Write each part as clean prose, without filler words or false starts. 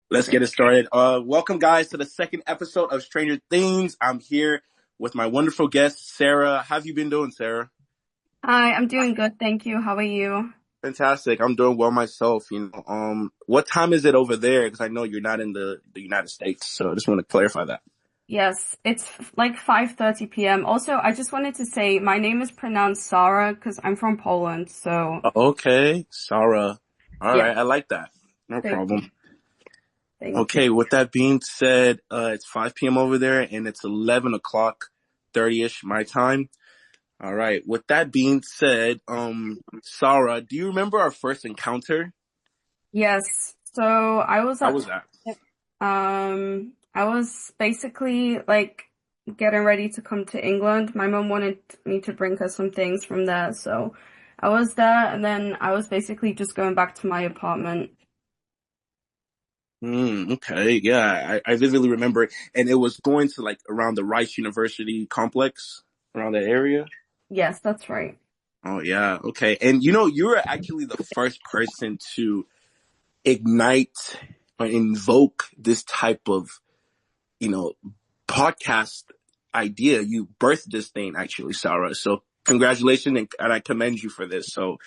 Let's Okay. get it started. Welcome guys to the second episode of Stranger Things. I'm here with my wonderful guest, Sarah. How have you been doing, Sarah? Hi, I'm doing good, thank you. How are you? Fantastic. I'm doing well myself. What time is it over there? Because I know you're not in the United States, so I just want to clarify that. Yes, it's like 5:30 p.m. Also, I just wanted to say my name is pronounced Sara because I'm from Poland. So, Okay, Sarah. All yeah, right, I like that. No thank you. problem. Thank you. Okay, with that being said, it's 5 p.m. over there, and it's 11 o'clock 30ish my time. All right. With that being said, Sarah, do you remember our first encounter? Yes. So, I was How at was that? I was basically like getting ready to come to England. My mom wanted me to bring her some things from there, so I was there and then I was basically just going back to my apartment. Okay. Yeah, I vividly remember it. And it was going to like around the Rice University complex, around that area. Yes, that's right. Oh, yeah. Okay. And you were actually the first person to ignite or invoke this type of, you know, podcast idea. You birthed this thing actually, Sarah. So congratulations and I commend you for this. So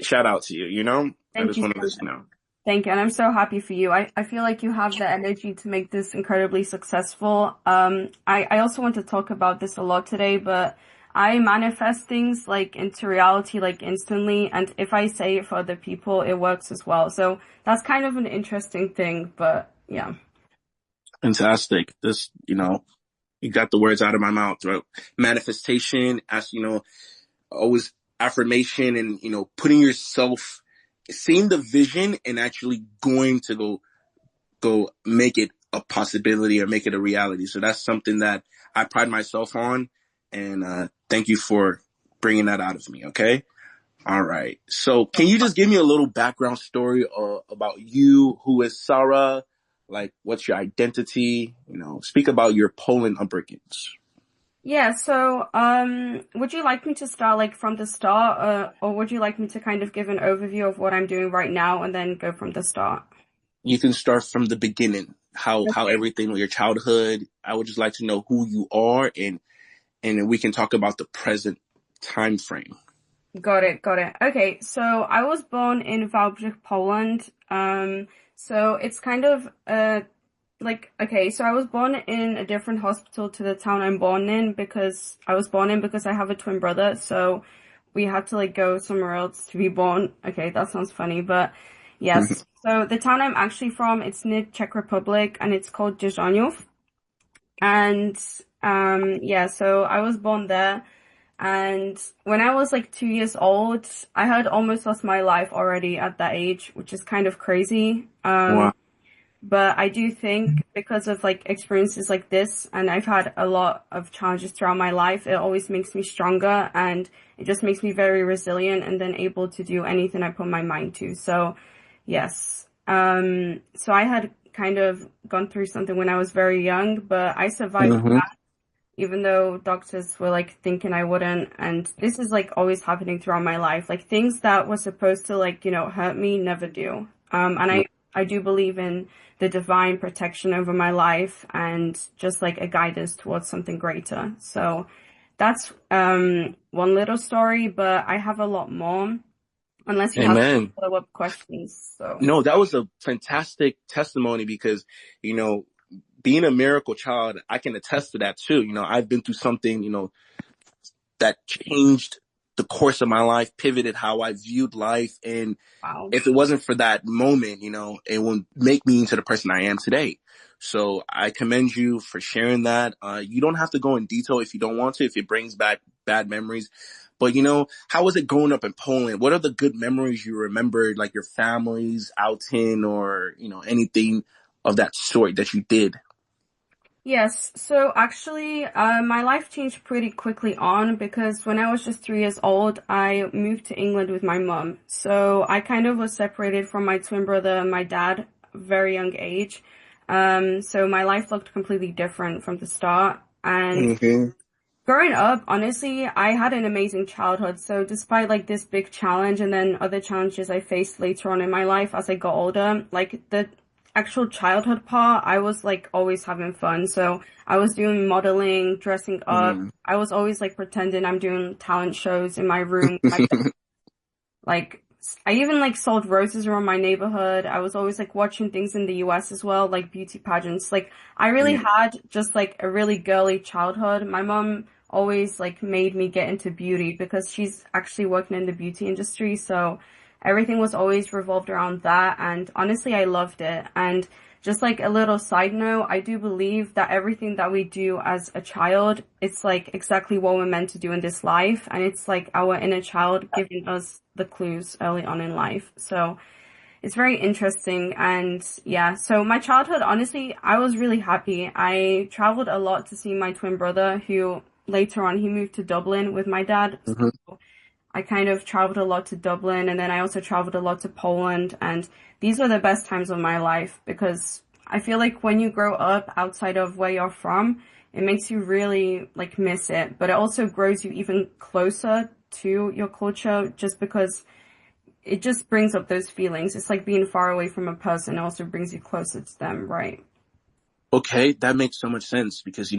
shout out to you, I Thank just you want to so let you know. Thank you, and I'm so happy for you. I feel like you have the energy to make this incredibly successful. I also want to talk about this a lot today, but I manifest things like into reality like instantly, and if I say it for other people, it works as well. So that's kind of an interesting thing, but yeah. Fantastic. You got the words out of my mouth, right? Manifestation, as always affirmation and, putting yourself, seeing the vision and actually going to go make it a possibility or make it a reality. So that's something that I pride myself on. And, thank you for bringing that out of me. Okay. All right. So can you just give me a little background story about you? Who is Sarah? Like, what's your identity? Speak about your Poland upbringings. Yeah, so would you like me to start like from the start, or would you like me to kind of give an overview of what I'm doing right now and then go from the start? You can start from the beginning. How everything with your childhood. I would just like to know who you are, and then we can talk about the present time frame. Got it, got it. Okay, so I was born in Wałbrzych, Poland. So it's kind of like okay, so I was born in a different hospital to the town I'm born in because I was born in because I have a twin brother, so we had to like go somewhere else to be born. Okay, that sounds funny, but yes. So the town I'm actually from, it's near Czech Republic and it's called Dzieżoniów. And yeah, so I was born there. And when I was like 2 years old, I had almost lost my life already at that age, which is kind of crazy. Wow. But I do think because of like experiences like this, and I've had a lot of challenges throughout my life, it always makes me stronger and it just makes me very resilient and then able to do anything I put my mind to. So, yes. So I had kind of gone through something when I was very young, but I survived Hmm. even though doctors were like thinking I wouldn't. And this is like always happening throughout my life. Like things that were supposed to like, hurt me never do. And I do believe in the divine protection over my life and just like a guidance towards something greater. So that's one little story, but I have a lot more unless you have Amen. follow-up questions. So No, that was a fantastic testimony because, you know, being a miracle child, I can attest to that too. I've been through something, that changed the course of my life, pivoted how I viewed life. And wow. if it wasn't for that moment, it would make me into the person I am today. So I commend you for sharing that. You don't have to go in detail if you don't want to, if it brings back bad memories. But how was it growing up in Poland? What are the good memories you remembered, like your family's outing or, anything of that sort that you did? Yes, so actually, my life changed pretty quickly on because when I was just 3 years old, I moved to England with my mum. So I kind of was separated from my twin brother and my dad very young age. So my life looked completely different from the start. And Hmm. growing up, honestly, I had an amazing childhood. So despite like this big challenge and then other challenges I faced later on in my life as I got older, like actual childhood part, I was like always having fun. So I was doing modeling, dressing up. Mm. I was always like pretending I'm doing talent shows in my room. Like, I even like sold roses around my neighborhood. I was always like watching things in the US as well, like beauty pageants. Like, I really Mm. had just like a really girly childhood. My mom always like made me get into beauty because she's actually working in the beauty industry. So everything was always revolved around that. And honestly, I loved it. And just like a little side note, I do believe that everything that we do as a child, it's like exactly what we're meant to do in this life. And it's like our inner child giving us the clues early on in life. So it's very interesting. And yeah, so my childhood, honestly, I was really happy. I traveled a lot to see my twin brother, who later on he moved to Dublin with my dad. Mhm. I kind of traveled a lot to Dublin, and then I also traveled a lot to Poland, and these were the best times of my life because I feel like when you grow up outside of where you're from, it makes you really like miss it, but it also grows you even closer to your culture just because it just brings up those feelings. It's like being far away from a person also brings you closer to them, right? Okay, that makes so much sense because,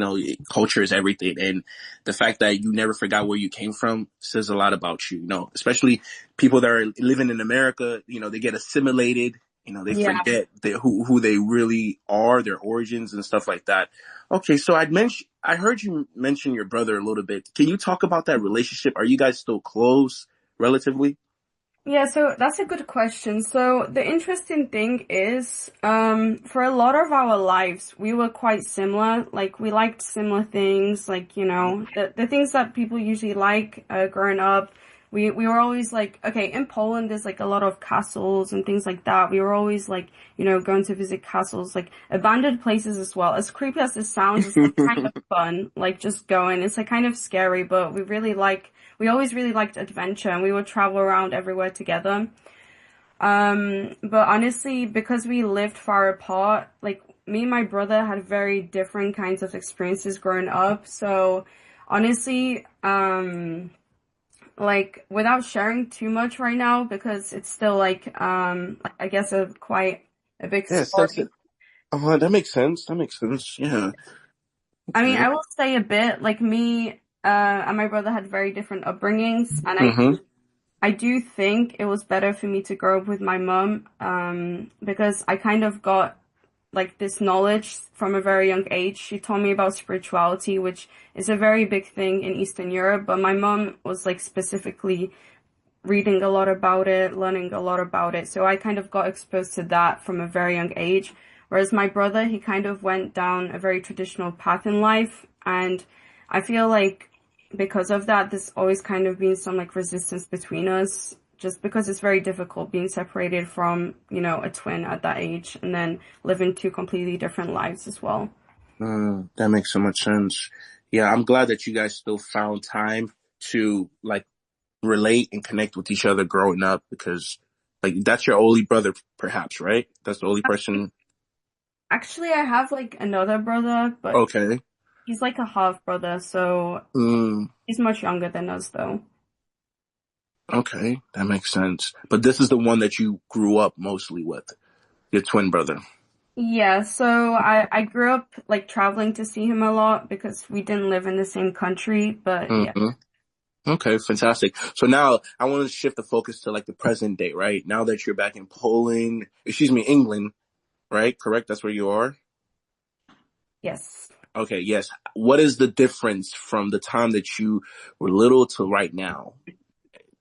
culture is everything. And the fact that you never forgot where you came from says a lot about you, especially people that are living in America, they get assimilated, they Yeah. forget who they really are, their origins and stuff like that. Okay, so I heard you mention your brother a little bit. Can you talk about that relationship? Are you guys still close relatively? Yeah, so that's a good question. So the interesting thing is, for a lot of our lives, we were quite similar. Like we liked similar things, like, the things that people usually like, growing up. We were always like, okay, in Poland, there's like a lot of castles and things like that. We were always like, going to visit castles, like abandoned places as well. As creepy as it sounds, it's like kind of fun, like just going. It's like kind of scary, but we always really liked adventure and we would travel around everywhere together. But honestly, because we lived far apart, like me and my brother had very different kinds of experiences growing up. So honestly, like without sharing too much right now, because it's still like, I guess quite a big Yeah, sensitive. story. That makes sense. That makes sense. Yeah. I mean, Okay. I will say a bit, like me, and my brother had very different upbringings, and Mm-hmm. I do think it was better for me to grow up with my mom, because I kind of got like this knowledge from a very young age. She told me about spirituality, which is a very big thing in Eastern Europe, but my mom was like specifically reading a lot about it, learning a lot about it. So I kind of got exposed to that from a very young age. Whereas my brother, he kind of went down a very traditional path in life. And I feel like because of that, there's always kind of been some like resistance between us, just because it's very difficult being separated from, a twin at that age and then living two completely different lives as well. That makes so much sense. Yeah, I'm glad that you guys still found time to like relate and connect with each other growing up because like that's your only brother, perhaps, right? That's the only person. Actually, I have like another brother, but Okay. he's like a half brother, so Mm, he's much younger than us, though. okay, that makes sense. But this is the one that you grew up mostly with, your twin brother. Yeah, so I grew up like traveling to see him a lot because we didn't live in the same country, but yeah. Hmm. Okay, fantastic. So now I want to shift the focus to like the present day, right? Now that you're back in Poland, excuse me, England, right? Correct? That's where you are? Yes. Okay, yes. What is the difference from the time that you were little to right now?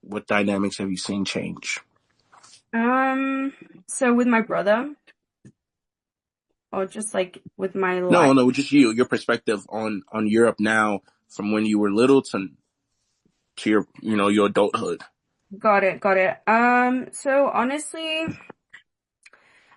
What dynamics have you seen change? Um, so with my brother, or just like with my No, life. no, just your perspective on Europe now from when you were little to your your adulthood. Got it, got it. So honestly,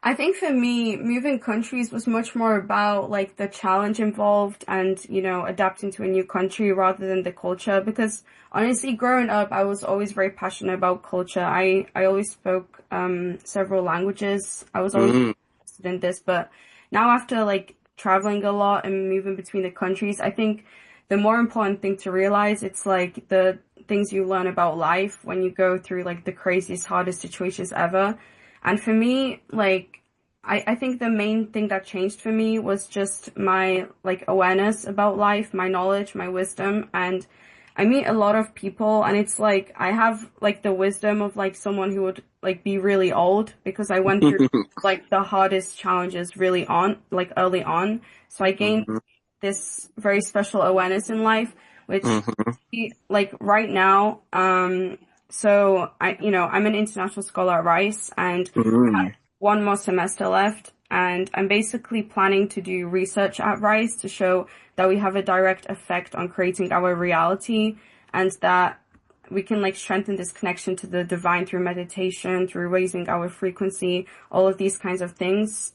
I think for me, moving countries was much more about like the challenge involved and, adapting to a new country rather than the culture. Because honestly, growing up, I was always very passionate about culture. I always spoke, several languages. I was always Mm, interested in this, but now after like traveling a lot and moving between the countries, I think the more important thing to realize, it's like the things you learn about life when you go through like the craziest, hardest situations ever. And for me, like, I think the main thing that changed for me was just my like awareness about life, my knowledge, my wisdom, and I meet a lot of people and it's like I have like the wisdom of like someone who would like be really old because I went through like the hardest challenges really on like early on. So I gained Mhm. this very special awareness in life, which Mhm. like right now, so I'm an international scholar at Rice and I have Mhm. one more semester left and I'm basically planning to do research at Rice to show that we have a direct effect on creating our reality and that we can like strengthen this connection to the divine through meditation, through raising our frequency, all of these kinds of things.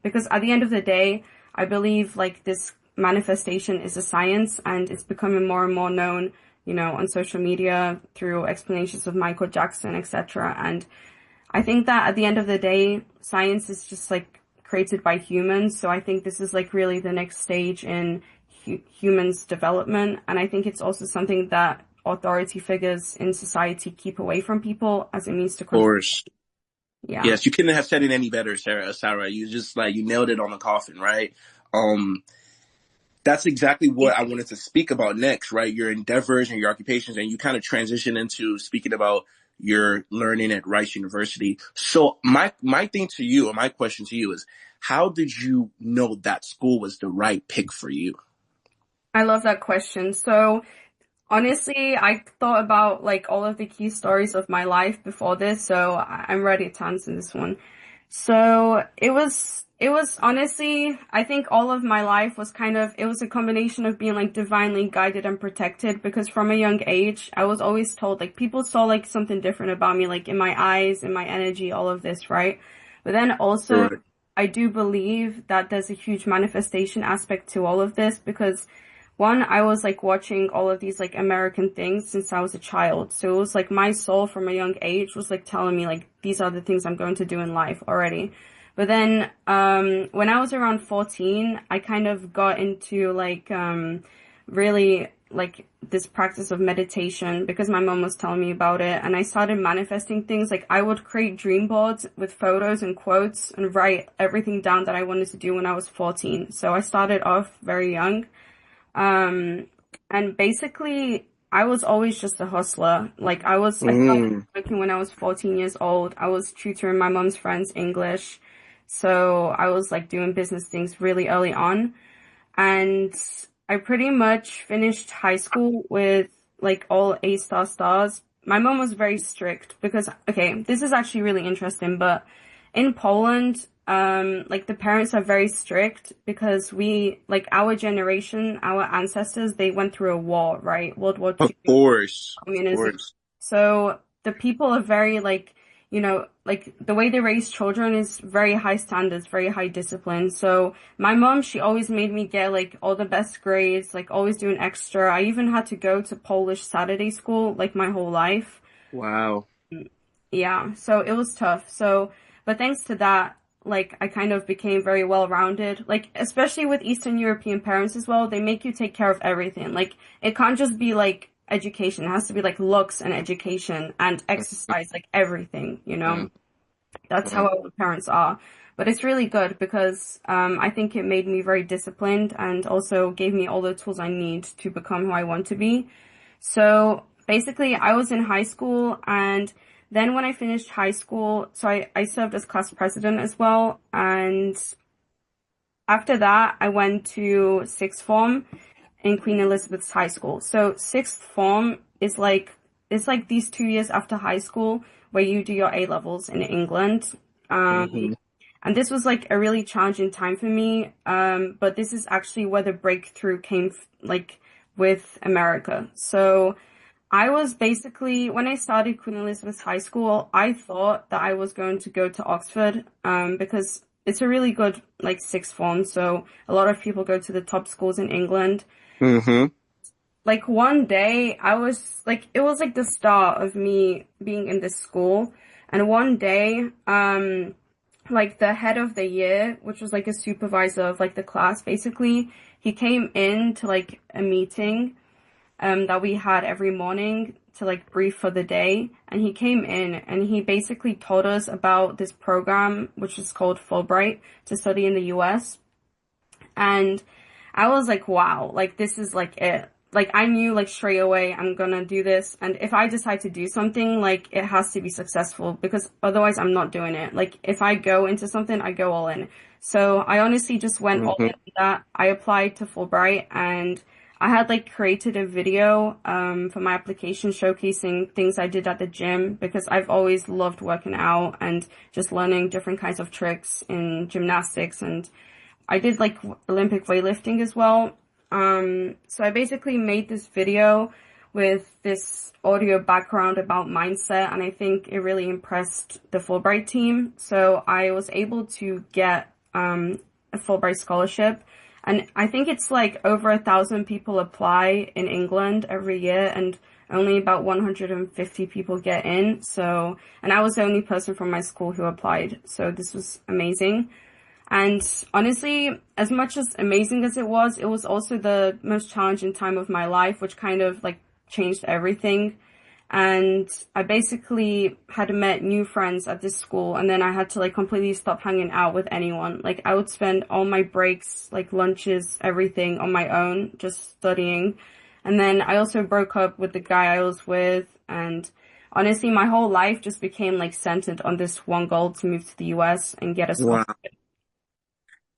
Because at the end of the day, I believe like this manifestation is a science and it's becoming more and more known, on social media through explanations of Michael Jackson, etc. And I think that at the end of the day, science is just like created by humans. So I think this is like really the next stage in humans' development. And I think it's also something that authority figures in society keep away from people as it means to Of control. course. Yeah. Yes, you couldn't have said it any better, Sarah. Sarah, you just like you nailed it on the coffin, right? Um, that's exactly what I wanted to speak about next, right? Your endeavors and your occupations, and you kind of transition into speaking about your learning at Rice University. So my thing to you, or my question to you is, how did you know that school was the right pick for you? I love that question. So honestly, I thought about like all of the key stories of my life before this, so I'm ready to answer this one. So it was honestly, I think all of my life was it was a combination of being like divinely guided and protected because from a young age, I was always told like people saw like something different about me, like in my eyes, in my energy, all of this, right? But then also, Right. I do believe that there's a huge manifestation aspect to all of this because one, I was like watching all of these like American things since I was a child. So it was like my soul from a young age was like telling me like these are the things I'm going to do in life already. But then when I was around 14, I kind of got into like really like this practice of meditation because my mom was telling me about it and I started manifesting things. Like I would create dream boards with photos and quotes and write everything down that I wanted to do when I was 14. So I started off very young. Um, and basically, I was always just a hustler. Like I started Mm. working when I was 14 years old. I was tutoring my mom's friends English. So I was like doing business things really early on. And I pretty much finished high school with like all A-star stars. My mom was very strict because, okay, this is actually really interesting, but in Poland, like the parents are very strict because like our generation, our ancestors, they went through a war, right? World War Of II, course, of communism. course. So the people are very like, like the way they raise children is very high standards, very high discipline. So my mom, she always made me get like all the best grades, like always doing extra. I even had to go to Polish Saturday school like my whole life. Wow. Yeah, so it was tough. So, but thanks to that, like I kind of became very well-rounded. Like especially with Eastern European parents as well, they make you take care of everything. Like it can't just be like education. It has to be like looks and education and exercise, like everything, you know? Mhm. That's how our parents are. But it's really good because I think it made me very disciplined and also gave me all the tools I need to become who I want to be. So basically, I was in high school, and then when I finished high school, so I served as class president as well. And after that, I went to sixth form in Queen Elizabeth's High School. So sixth form is like, it's like these 2 years after high school where you do your A levels in England. Um, Mhm. and this was like a really challenging time for me. But this is actually where the breakthrough came, like with America. So I was basically, when I started Queen Elizabeth's High School, I thought that I was going to go to Oxford, because it's a really good, like, sixth form. So a lot of people go to the top schools in England. Mhm. Like one day I was like, it was like the start of me being in this school. And one day, like the head of the year, which was like a supervisor of like the class, basically, he came in to like a meeting that we had every morning to like brief for the day. And he came in and he basically told us about this program, which is called Fulbright, to study in the US. And I was like, wow, like this is like it. Like I knew like straight away I'm gonna do this. And if I decide to do something, like it has to be successful because otherwise I'm not doing it. Like if I go into something, I go all in. So I honestly just went all in Hmm. with that. I applied to Fulbright and I had like created a video for my application showcasing things I did at the gym because I've always loved working out and just learning different kinds of tricks in gymnastics, and I did like Olympic weightlifting as well. So I basically made this video with this audio background about mindset, and I think it really impressed the Fulbright team. So I was able to get a Fulbright scholarship, and I think it's like over 1,000 people apply in England every year, and only about 150 people get in. So, and I was the only person from my school who applied. So this was amazing. And honestly, as much as amazing as it was also the most challenging time of my life, which kind of like changed everything. And I basically had met new friends at this school, and then I had to like completely stop hanging out with anyone. Like I would spend all my breaks, like lunches, everything on my own, just studying. And then I also broke up with the guy I was with, and honestly, my whole life just became like centered on this one goal to move to the US and get a Wow. scholarship.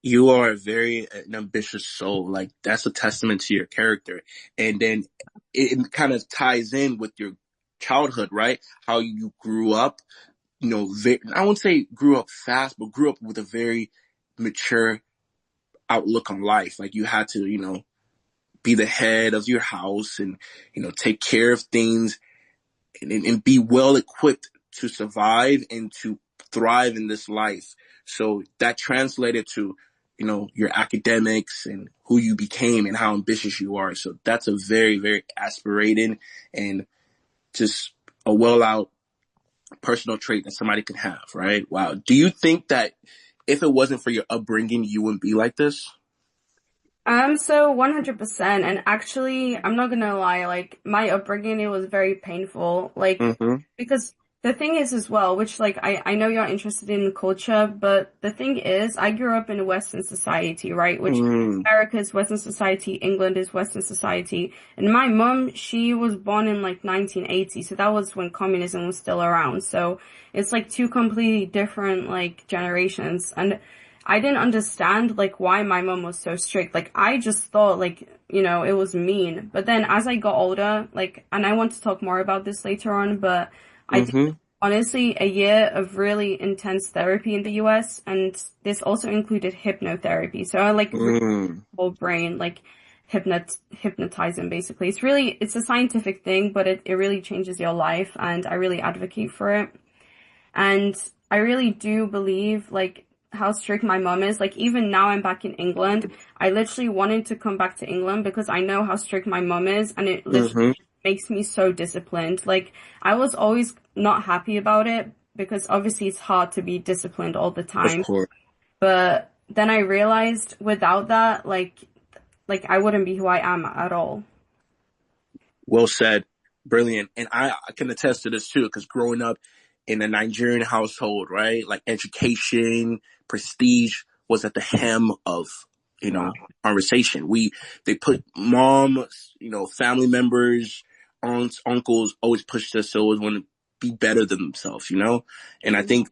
You are a very an ambitious soul. Like that's a testament to your character. And then it kind of ties in with your childhood, right? How you grew up, I won't say grew up fast, but grew up with a very mature outlook on life. Like you had to, be the head of your house and, take care of things and be well equipped to survive and to thrive in this life. So that translated to, your academics and who you became and how ambitious you are. So that's a very, very aspirating and just a well out personal trait that somebody can have, right? Wow. Do you think that if it wasn't for your upbringing, you wouldn't be like this? So 100%. And actually, I'm not gonna lie, like my upbringing, it was very painful. Like, Mm-hmm. because the thing is as well, which like I know you're interested in culture, but the thing is, I grew up in a Western society, right? Which Mm, America is Western society, England is Western society. And my mom, she was born in like 1980, so that was when communism was still around. So it's like two completely different like generations. And I didn't understand like why my mom was so strict. Like I just thought like, it was mean. But then as I got older, like, and I want to talk more about this later on, but I did mm-hmm. honestly a year of really intense therapy in the US, and this also included hypnotherapy. So I like really Mm, whole brain like hypnotizing basically. It's a scientific thing, but it really changes your life, and I really advocate for it. And I really do believe like how strict my mom is. Like even now I'm back in England. I literally wanted to come back to England because I know how strict my mom is, and it literally mm-hmm. makes me so disciplined. Like I was always not happy about it because obviously it's hard to be disciplined all the Of time. course. But then I realized without that, like I wouldn't be who I am at all. Well said. Brilliant. And I can attest to this too, because growing up in a Nigerian household, right? Like education, prestige was at the hem of, you know, Wow. conversation. They put mom, family members, aunts, uncles always pushed us to always want to be better than themselves, And I think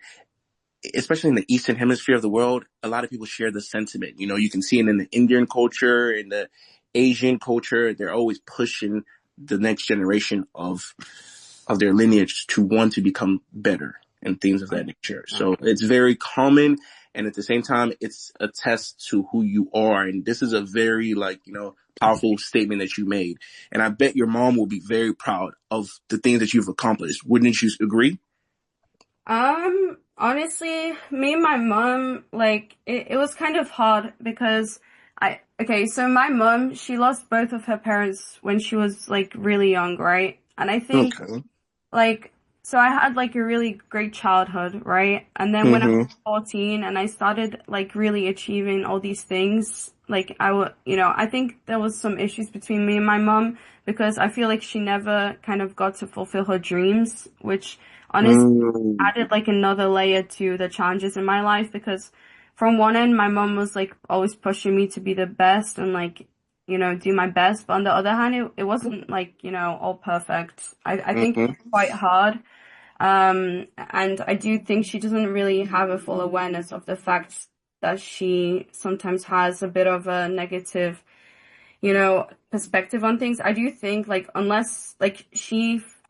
especially in the Eastern hemisphere of the world, a lot of people share the sentiment. You can see it in the Indian culture, in the Asian culture. They're always pushing the next generation of their lineage to want to become better and things of that nature. So it's very common. And at the same time, it's a test to who you are. And this is a very powerful statement that you made. And I bet your mom will be very proud of the things that you've accomplished. Wouldn't you agree? Honestly, me and my mom, like, it was kind of hard because okay, so my mom, she lost both of her parents when she was, like, really young, right? And I think, Okay. like, so I had, like, a really great childhood, right? And then when I Mm-hmm. was 14 and I started, like, really achieving all these things, like I would, I think there was some issues between me and my mom because I feel like she never kind of got to fulfill her dreams, which honestly Mm, added like another layer to the challenges in my life because from one end, my mom was like always pushing me to be the best and like, do my best. But on the other hand, it wasn't like, all perfect. I think mm-hmm, it's quite hard. And I do think she doesn't really have a full awareness of the fact that she sometimes has a bit of a negative, perspective on things. I do think like unless like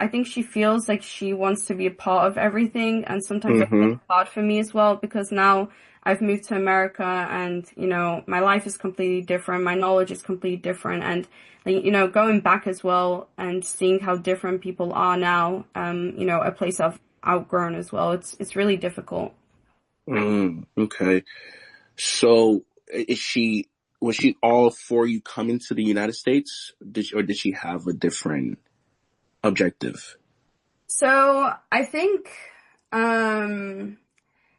I think she feels like she wants to be a part of everything, and sometimes that's mm-hmm, hard for me as well because now I've moved to America and, my life is completely different, my knowledge is completely different, and like, going back as well and seeing how different people are now, a place I've outgrown as well. It's really difficult. okay. So was she all for you coming to the United States? Or did she have a different objective? So I think, um,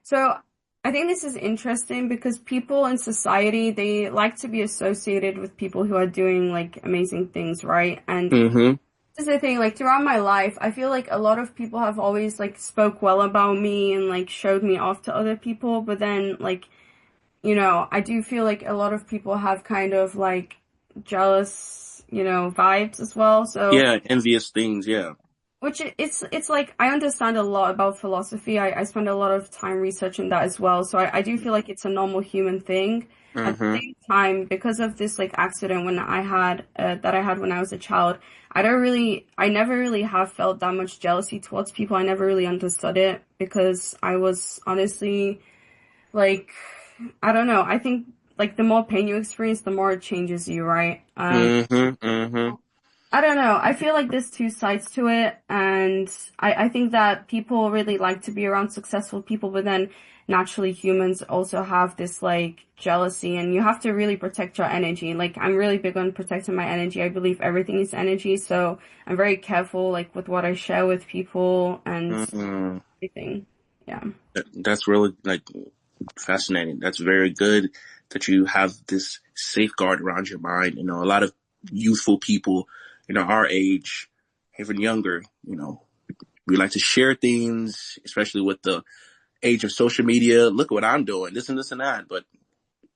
So I think this is interesting because people in society, they like to be associated with people who are doing like amazing things, right? And Mm-hmm. this is the thing, like throughout my life, I feel like a lot of people have always like spoke well about me and like showed me off to other people, but then like, I do feel like a lot of people have kind of like jealous, vibes as well. So Yeah, envious things, yeah. it's like I understand a lot about philosophy. I spend a lot of time researching that as well. So I do feel like it's a normal human thing. At the Mm-hmm. same time, because of this like accident when I had that I had when I was a child, I never really have felt that much jealousy towards people. I never really understood it because I was honestly like, I don't know. I think like the more pain you experience, the more it changes you, right? Mm-hmm. Mm-hmm. I don't know. I feel like there's two sides to it, and I think that people really like to be around successful people, but then naturally humans also have this like jealousy, and you have to really protect your energy. Like I'm really big on protecting my energy. I believe everything is energy, so I'm very careful like with what I share with people and Mm-hmm. everything. Yeah. That's really like fascinating. That's very good that you have this safeguard around your mind. You know, a lot of youthful people, our age, even younger, we like to share things, especially with the age of social media. Look what I'm doing, this and that. But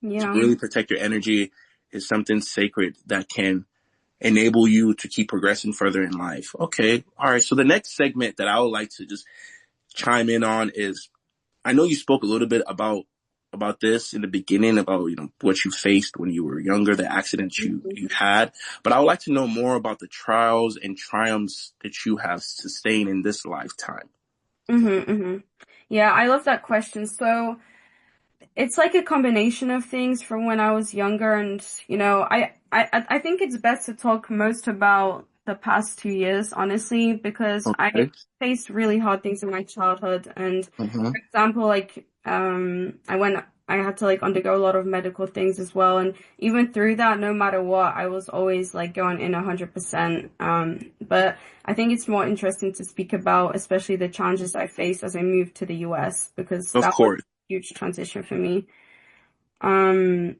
to Yeah. really protect your energy is something sacred that can enable you to keep progressing further in life. Okay. All right. So the next segment that I would like to just chime in on is I know you spoke a little bit about this in the beginning about what you faced when you were younger, the accidents you had, but I would like to know more about the trials and triumphs that you have sustained in this lifetime. Mm-hmm, mm-hmm. Yeah, I love that question. So it's like a combination of things from when I was younger, and I think it's best to talk most about the past 2 years, honestly, because I Okay. faced really hard things in my childhood, and Mm-hmm. for example, like I had to like undergo a lot of medical things as well, and even through that, no matter what, I was always like going in 100%. But I think it's more interesting to speak about, especially the challenges I faced as I moved to the US, because Of that was course. huge transition for me. Um,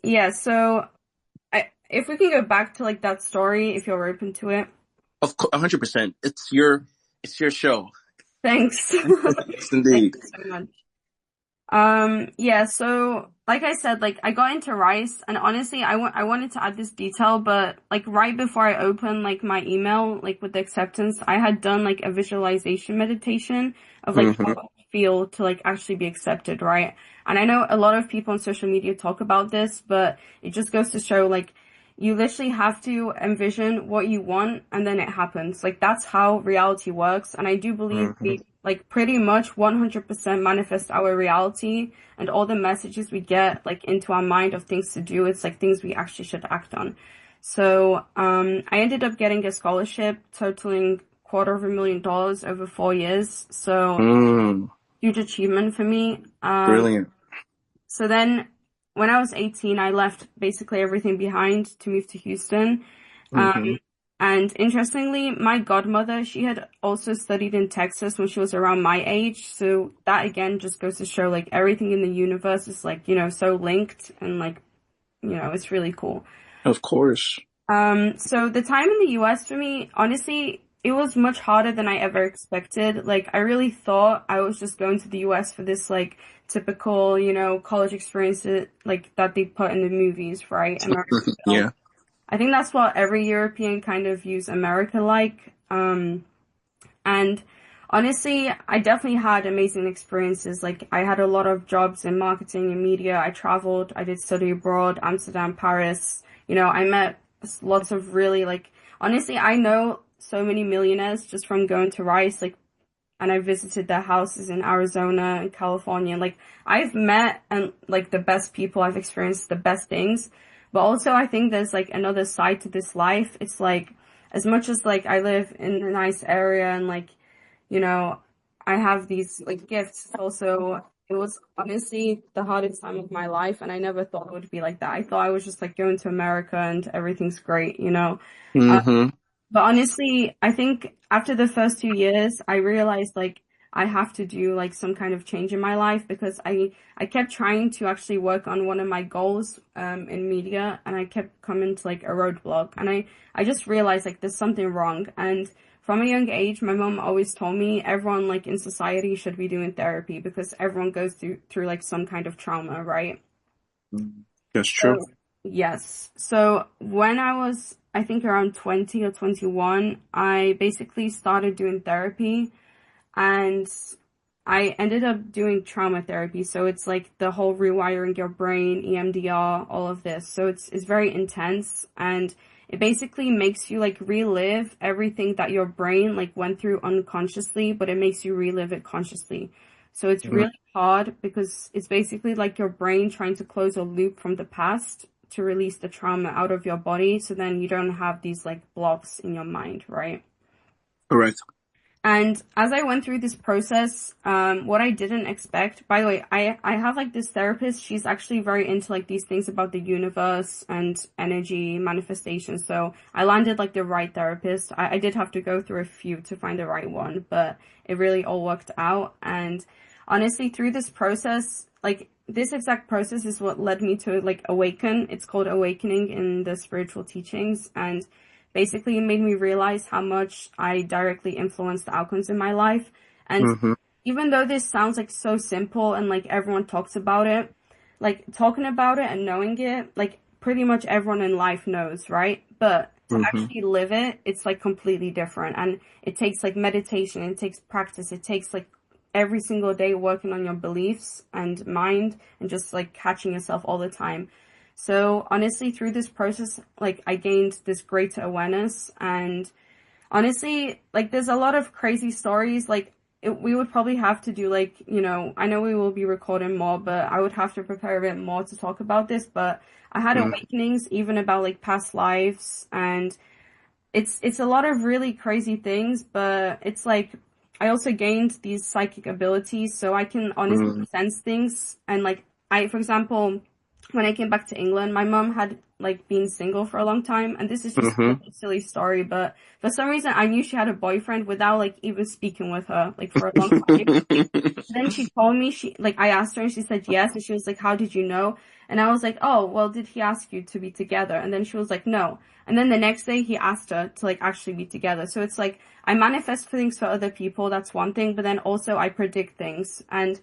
yeah, so if we can go back to like that story, if you're open to it. Of course, 100%. It's your show. Thanks. Yes, Thank indeed. you so much. Yeah, so like I said, like I got into Rice and honestly I wanted to add this detail, but like right before I opened like my email, like with the acceptance, I had done like a visualization meditation of like how Mm-hmm. it would feel to like actually be accepted, right? And I know a lot of people on social media talk about this, but it just goes to show like you literally have to envision what you want and then it happens. Like that's how reality works. And I do believe Mm-hmm. we like pretty much 100% manifest our reality and all the messages we get like into our mind of things to do. It's like things we actually should act on. So, I ended up getting a scholarship totaling $250,000 over 4 years. So Mm, huge achievement for me. brilliant. So then when I was 18, I left basically everything behind to move to Houston. Um, Mm-hmm. and interestingly, my godmother, she had also studied in Texas when she was around my age. So that again just goes to show like everything in the universe is like, so linked and like, it's really cool. Of course. So the time in the US for me, honestly, it was much harder than I ever expected. Like, I really thought I was just going to the US for this, like, typical, college experience that they put in the movies, right? American film. Yeah. I think that's what every European kind of views America like. And honestly, I definitely had amazing experiences. Like, I had a lot of jobs in marketing and media. I traveled, I did study abroad, Amsterdam, Paris. I met lots of really, like, honestly, I know so many millionaires just from going to Rice, like, and I visited their houses in Arizona and California. Like, I've met and like the best people, I've experienced the best things. But also I think there's like another side to this life. It's like as much as like I live in a nice area and like, you know, I have these like gifts, also it was honestly the hardest time of my life, and I never thought it would be like that. I thought I was just like going to America and everything's great. Mm-hmm. But honestly, I think after the first 2 years, I realized like I have to do like some kind of change in my life because I kept trying to actually work on one of my goals in media, and I kept coming to like a roadblock, and I just realized like there's something wrong. And from a young age, my mom always told me everyone like in society should be doing therapy because everyone goes through like some kind of trauma, right? That's true. So, yes. So when I was, I think around 20 or 21, I basically started doing therapy, and I ended up doing trauma therapy. So it's like the whole rewiring your brain, EMDR, all of this. So it's very intense, and it basically makes you like relive everything that your brain like went through unconsciously, but it makes you relive it consciously. So it's Mhm. really hard because it's basically like your brain trying to close a loop from the past to release the trauma out of your body, so then you don't have these like blocks in your mind, right? Correct. And as I went through this process, what I didn't expect, by the way, I have like this therapist. She's actually very into like these things about the universe and energy manifestation. So I landed like the right therapist. I did have to go through a few to find the right one, but it really all worked out. And honestly, through this process, like this exact process is what led me to like awaken. It's called awakening in the spiritual teachings. And basically, it made me realize how much I directly influence the outcomes in my life. And Mm-hmm. even though this sounds like so simple and like everyone talks about it, like talking about it and knowing it, like pretty much everyone in life knows, right? But to Mm-hmm. actually live it, it's like completely different. And it takes like meditation, it takes practice, it takes like every single day working on your beliefs and mind and just like catching yourself all the time. So honestly, through this process, like I gained this greater awareness, and honestly, like there's a lot of crazy stories. Like we would probably have to do like, I know we will be recording more, but I would have to prepare a bit more to talk about this. But I had awakenings even about like past lives, and it's a lot of really crazy things, but it's like I also gained these psychic abilities, so I can honestly Mm-hmm. sense things. And like for example, when I came back to England, my mom had like been single for a long time, and this is just a Mm-hmm. little silly story, but for some reason I knew she had a boyfriend without like even speaking with her like for a long time. Then she told me, I asked her and she said yes. And she was like, how did you know? And I was like, oh, well, did he ask you to be together? And then she was like, no. And then the next day he asked her to like actually be together. So it's like I manifest things for other people. That's one thing. But then also I predict things. And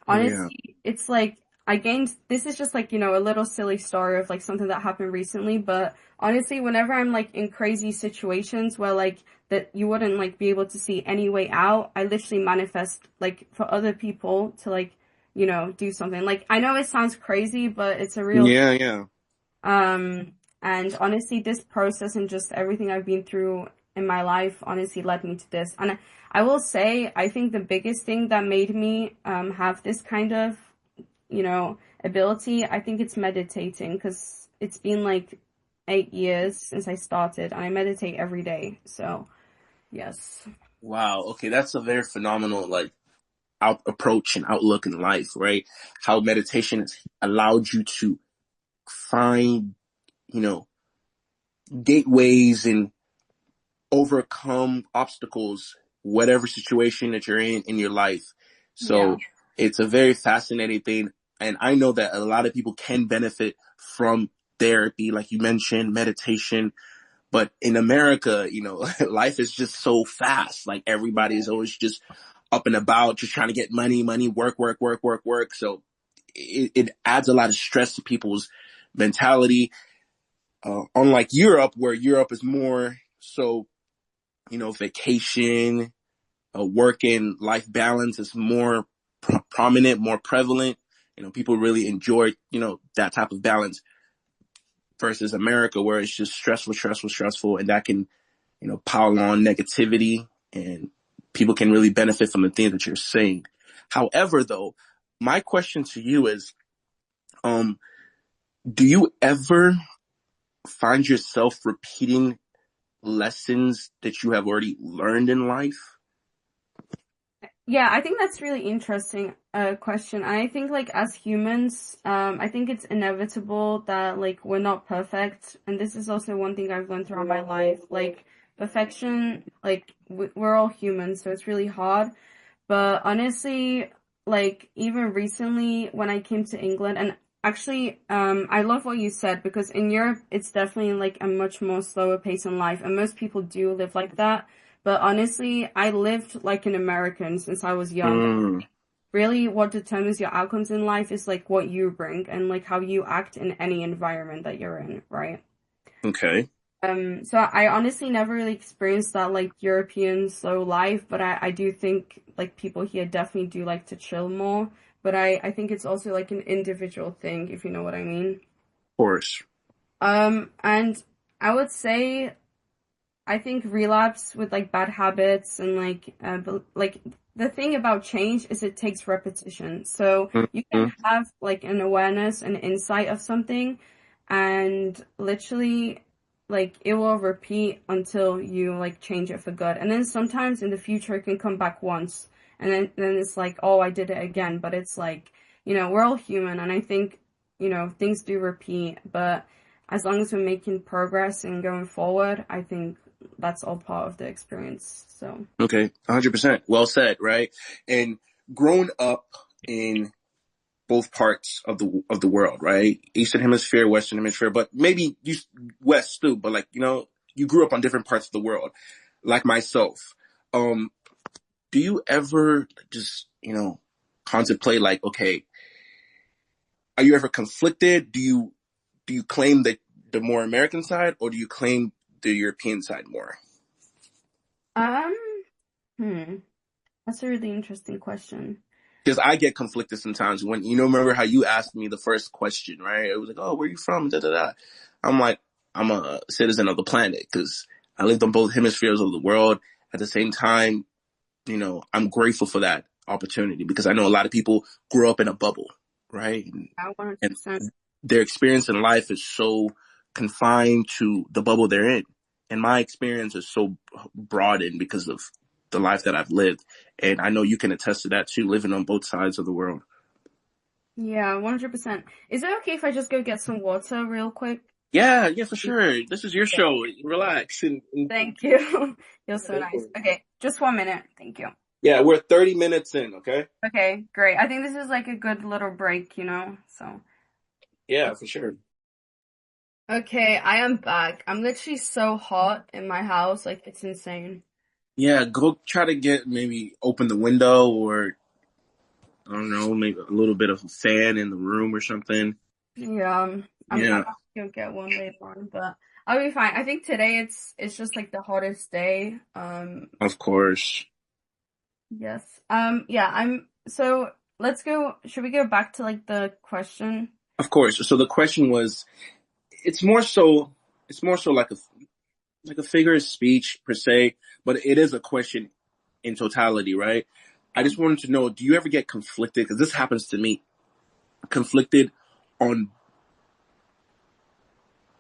Yeah. honestly, it's like I gained, this is just like, a little silly story of like something that happened recently, but honestly, whenever I'm like in crazy situations where like that you wouldn't like be able to see any way out, I literally manifest like for other people to like, do something. Like I know it sounds crazy, but it's a real Yeah, yeah. um, and honestly, this process and just everything I've been through in my life honestly led me to this. And I will say, I think the biggest thing that made me have this kind of, ability, I think it's meditating because it's been like 8 years since I started and I meditate every day. So, yes. Wow. Okay, that's a very phenomenal approach and outlook in life, right? How meditation has allowed you to find, you know, gateways and overcome obstacles, whatever situation that you're in your life. Yeah. So it's a very fascinating thing. And I know that a lot of people can benefit from therapy, like you mentioned, meditation. But in America, life is just so fast. Like everybody is always just up and about, just trying to get money, money, work, work, work, work, work. So it adds a lot of stress to people's mentality. Unlike Europe, where Europe is more so, vacation, work and life balance is more prominent, more prevalent. People really enjoy, that type of balance versus America, where it's just stressful, stressful, stressful, and that can, pile on negativity, and people can really benefit from the things that you're saying. However, though, my question to you is, um, do you ever find yourself repeating lessons that you have already learned in life? Yeah, I think that's really interesting question. I think like as humans, I think it's inevitable that like we're not perfect, and this is also one thing I've learned throughout my life. Like perfection, like we're all humans, so it's really hard. But honestly, like even recently when I came to England, and actually, I love what you said because in Europe it's definitely like a much more slower pace in life, and most people do live like that. But honestly, I lived like an American since I was young. Mm, Really, what determines your outcomes in life is like what you bring and like how you act in any environment that you're in, right? okay, So I honestly never really experienced that like European slow life, but I do think like people here definitely do like to chill more. But I think it's also like an individual thing, if you know what I mean. of course, And I would say I think relapse with like bad habits and like the thing about change is it takes repetition. So you can mm-hmm. have like an awareness and insight of something and literally like it will repeat until you like change it for good. And then sometimes in the future it can come back once and then it's like, oh, I did it again. But it's like, we're all human and I think, things do repeat, but as long as we're making progress and going forward, I think that's all part of the experience. So Okay, 100%. Well said, right? And grown up in both parts of the world, right? Eastern hemisphere, Western hemisphere, but maybe you West too. But like you grew up on different parts of the world, like myself. Um, do you ever just contemplate like, okay, are you ever conflicted? Do you claim the more American side, or do you claim the European side more? um, hmm, that's a really interesting question. Because I get conflicted sometimes when remember how you asked me the first question, right? It was like, oh, where are you from? Da da da. I'm like, I'm a citizen of the planet because I lived on both hemispheres of the world. At the same time, I'm grateful for that opportunity because I know a lot of people grow up in a bubble, right? Yeah, And 100%. their experience in life is so confined to the bubble they're in. And my experience is so broadened because of the life that I've lived. And I know you can attest to that too, living on both sides of the world. Yeah, 100%. Is it okay if I just go get some water real quick? Yeah, yeah, for sure. This is your show. Relax. And Thank you. You're so nice. Okay, just 1 minute. Thank you. yeah, we're 30 minutes in, okay? Okay, great. I think this is like a good little break. So. Yeah, for sure. Okay, I am back. I'm literally so hot in my house, like it's insane. Yeah, go try to get maybe open the window or I don't know, maybe a little bit of a fan in the room or something. Yeah, I'm Yeah, gonna get one later on, but I'll be fine. I think today it's just like the hottest day. of course. Yes. Yeah, so let's go. Should we go back to like the question? Of course. So the question was it's more so like a figure of speech per se, but it is a question in totality, right? I Yeah. just wanted to know, do you ever get conflicted? Because this happens to me. Conflicted on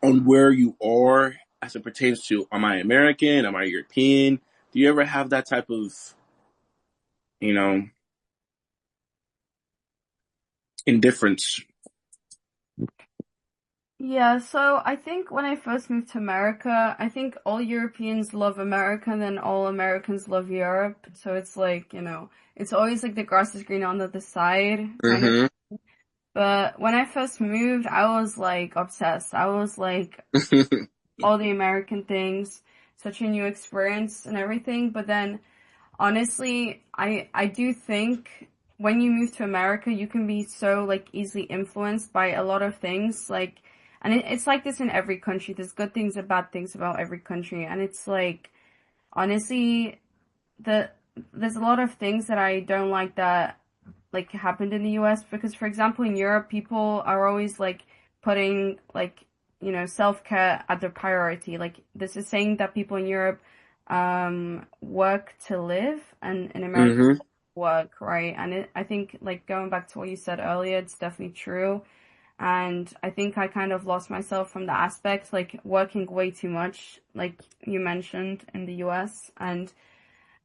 where you are as it pertains to am I American? Am I European? Do you ever have that type of, you know, indifference? Yeah, so I think when I first moved to America, I think all Europeans love America and then all Americans love Europe. So it's like, it's always like the grass is greener on the other side kind of. Mm-hmm. But when I first moved, I was like obsessed. I was like all the American things, such a new experience and everything. But then honestly, I do think when you move to America, you can be so like easily influenced by a lot of things. Like, and it's like this in every country. There's good things and bad things about every country, and it's like honestly, the there's a lot of things that I don't like that like happened in the US because for example in Europe people are always like putting like self-care at their priority. Like this is saying that people in Europe work to live and in America Hmm. work, right? And I think like going back to what you said earlier, it's definitely true. And I think I kind of lost myself from the aspect like working way too much like you mentioned in the US. And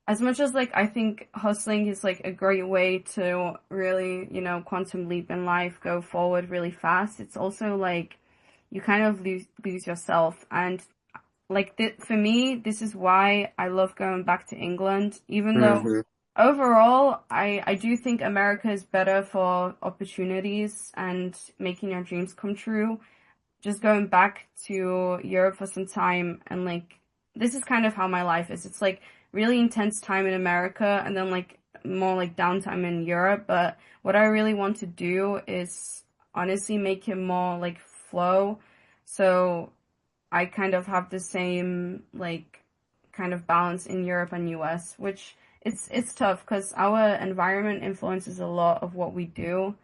as much as like I think hustling is like a great way to really, quantum leap in life, go forward really fast, it's also like you kind of lose yourself. And like for me, this is why I love going back to England, even though Hmm. overall I do think America is better for opportunities and making your dreams come true. Just going back to Europe for some time and like this is kind of how my life is. It's like really intense time in America and then like more like downtime in Europe. But what I really want to do is honestly make it more like flow. So I kind of have the same like kind of balance in Europe and US, which it's tough because our environment influences a lot of what we do.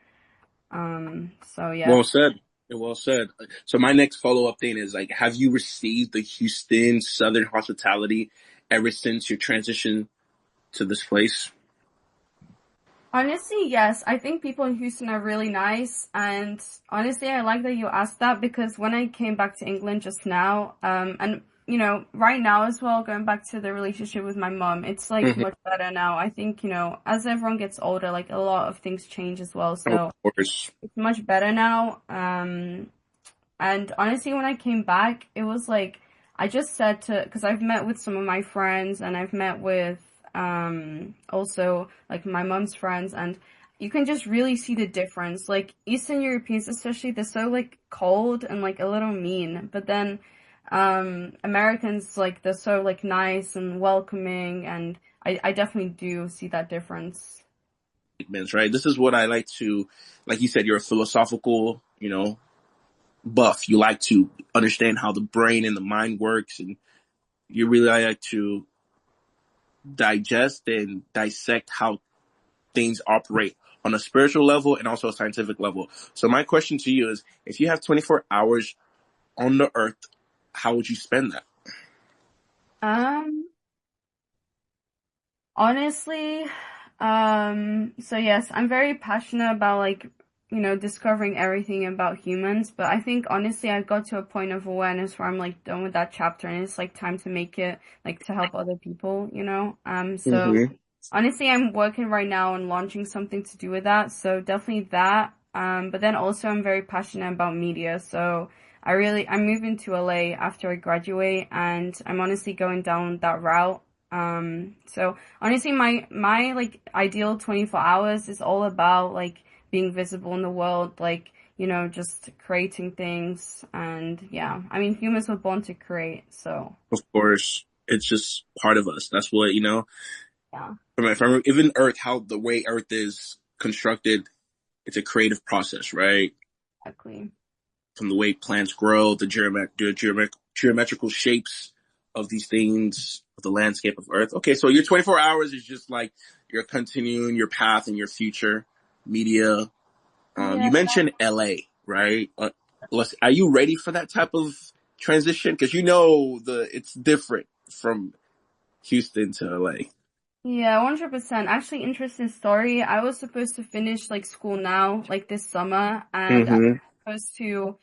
So yeah. Well said. Well said. So my next follow up thing is like, have you received the Houston Southern hospitality ever since your transition to this place? Honestly, yes. I think people in Houston are really nice, and honestly, I like that you asked that because when I came back to England just now, and right now as well, going back to the relationship with my mom, it's like Hmm. much better now. I think, as everyone gets older, like a lot of things change as well, Of so course. it's much better now. And honestly, when I came back, it was like I just said to because I've met with some of my friends and I've met with also like my mom's friends and you can just really see the difference. Like Eastern Europeans especially, they're so like cold and like a little mean, but then Americans like they're so like nice and welcoming and I definitely do see that difference. Statements, right? This is what I like to, like you said, you're a philosophical, buff. You like to understand how the brain and the mind works, and you really like to digest and dissect how things operate on a spiritual level and also a scientific level. So my question to you is, if you have 24 hours on the earth, how would you spend that? Um Honestly, so yes, I'm very passionate about like, discovering everything about humans, but I think honestly I got to a point of awareness where I'm like done with that chapter and it's like time to make it like to help other people. So Mm-hmm. honestly I'm working right now on launching something to do with that, so definitely that. But then also I'm very passionate about media, so I'm moving to LA after I graduate and I'm honestly going down that route. So honestly, my like ideal 24 hours is all about like being visible in the world, like, just creating things. And yeah, I mean, humans were born to create, so Of course, it's just part of us. That's what, yeah, from even Earth, how the way Earth is constructed, it's a creative process, right? exactly. From the way plants grow, the geometrical shapes of these things, of the landscape of Earth. Okay, so your 24 hours is just like you're continuing your path and your future media. Yeah. You mentioned LA, right? Are you ready for that type of transition? Because it's different from Houston to LA. Yeah, 100%. Actually, interesting story. I was supposed to finish like school now, like this summer, and I Mm-hmm. was supposed to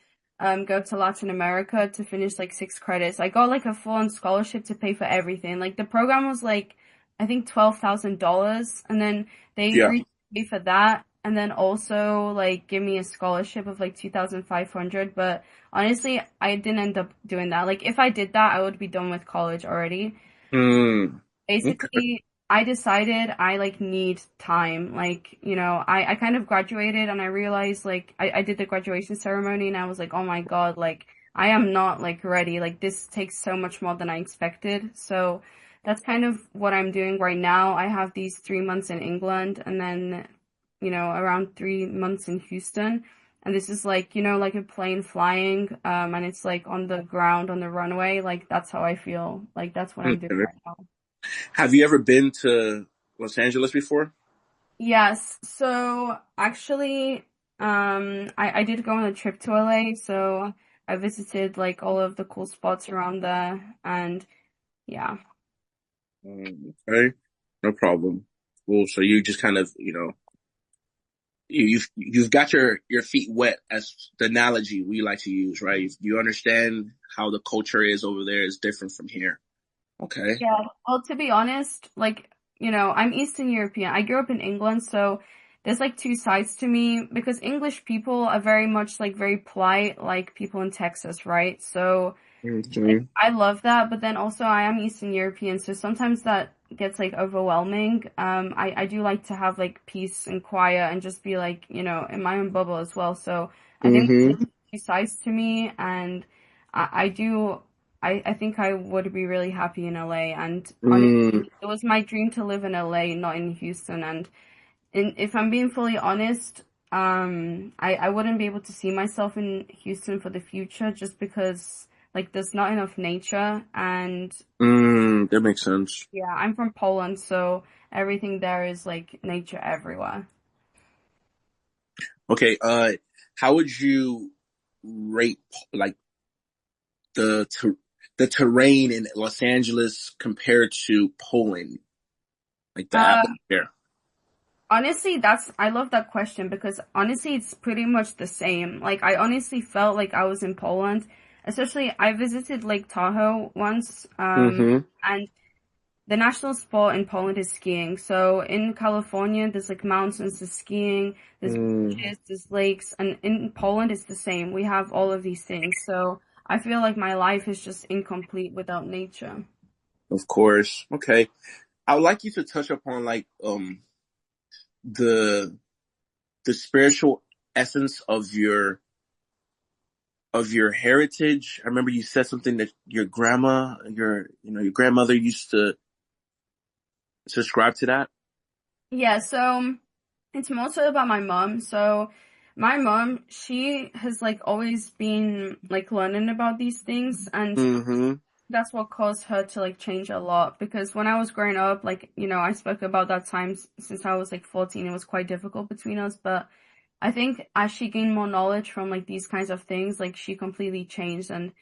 go to Latin America to finish like 6 credits. I got like a full-on scholarship to pay for everything. Like the program was like I think $12,000, and then they Yeah. agreed to pay for that, and then also like give me a scholarship of like 2,500. But honestly, I didn't end up doing that. Like if I did that, I would be done with college already. Mm. Okay. Basically, I decided I like need time. Like, I kind of graduated and I realized like I did the graduation ceremony and I was like, oh my God, like I am not like ready. Like this takes so much more than I expected. So that's kind of what I'm doing right now. I have these 3 months in England and then, around 3 months in Houston. And this is like, like a plane flying, and it's like on the ground, on the runway. Like that's how I feel. Like that's what I'm doing Okay. right now. Have you ever been to Los Angeles before? Yes. So actually, I did go on a trip to LA. So I visited like all of the cool spots around there. And yeah. Okay, no problem. Cool. So you just kind of, you've got your feet wet, as the analogy we like to use, right? You understand how the culture is over there is different from here. Okay. Yeah. Well, to be honest, like, I'm Eastern European. I grew up in England, so there's like two sides to me because English people are very much like very polite, like people in Texas, right? So like Hmm. I love that, but then also I am Eastern European, so sometimes that gets like overwhelming. I do like to have like peace and quiet and just be like, in my own bubble as well. So I think there's Hmm. like two sides to me, and I do. I think I would be really happy in LA, and honestly, Mm, it was my dream to live in LA, not in Houston. And if I'm being fully honest, I wouldn't be able to see myself in Houston for the future just because like there's not enough nature and that makes sense. yeah, I'm from Poland, so everything there is like nature everywhere. Okay. How would you rate like the ter- the terrain in Los Angeles compared to Poland, like the Uh, atmosphere? Honestly, I love that question because honestly, it's pretty much the same. Like I honestly felt like I was in Poland, especially I visited Lake Tahoe once, Hmm. and the national sport in Poland is skiing. So in California, there's like mountains, there's skiing, there's Mm, beaches, there's lakes, and in Poland it's the same. We have all of these things. So I feel like my life is just incomplete without nature. of course. Okay. I would like you to touch upon like the the spiritual essence of your heritage. I remember you said something that your grandma, your grandmother used to subscribe to that. Yeah, so it's mostly about my mom. So my mom, she has like always been like learning about these things and Hmm. that's what caused her to like change a lot because when I was growing up, like, I spoke about that time since I was like 14, it was quite difficult between us, but I think as she gained more knowledge from like these kinds of things, like she completely changed and